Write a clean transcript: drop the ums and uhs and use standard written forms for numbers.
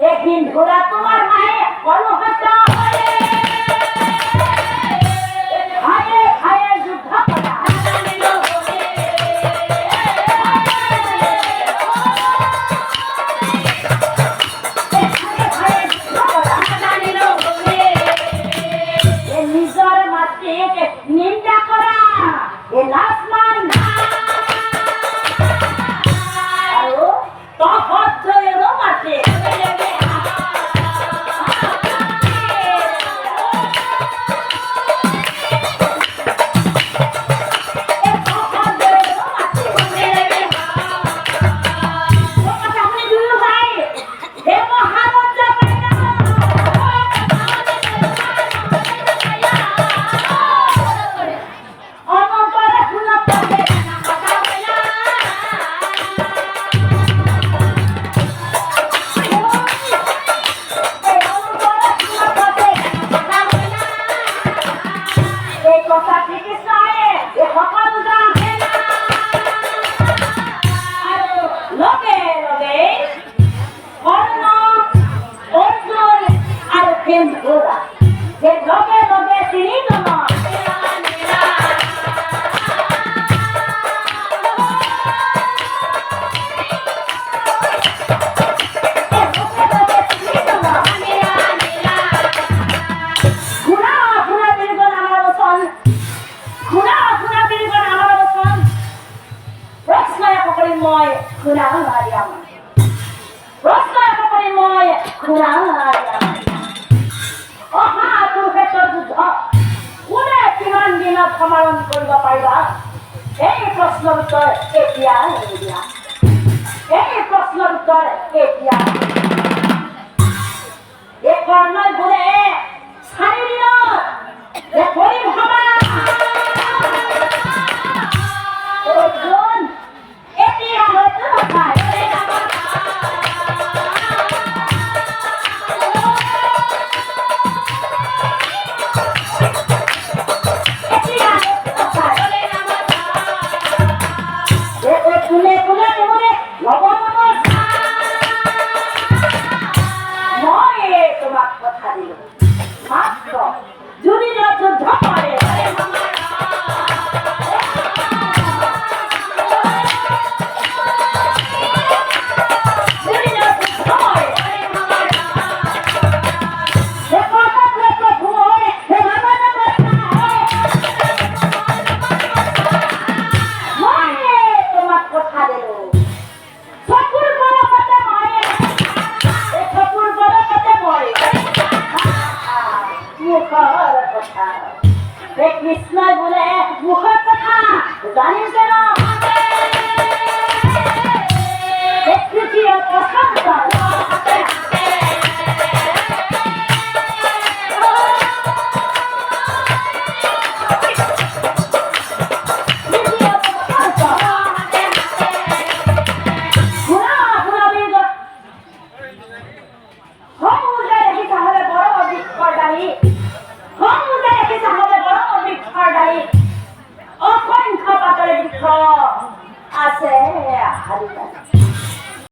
একদিন ঘোড়া তোমার মায়ে কলহটা হয়ে খায়ে খায়ে যুদ্ধ করা নিজের মাতৃকে নিন্দা করা এ লাসমান আরো তহদ্দয়েরও মাঠে সমাধান কৰিব পাৰিবা এই প্ৰশ্নৰ উত্তৰ এতিয়া দিয়া এই প্ৰশ্নৰ উত্তৰ এতিয়া এই কৰ্ণই বোলে 4 দিনত কৰিম ভাবা এতিয়া হয়তো নাপায় কৃষ্ণই বোলে মুখৰ কথা জানিম কেন আছে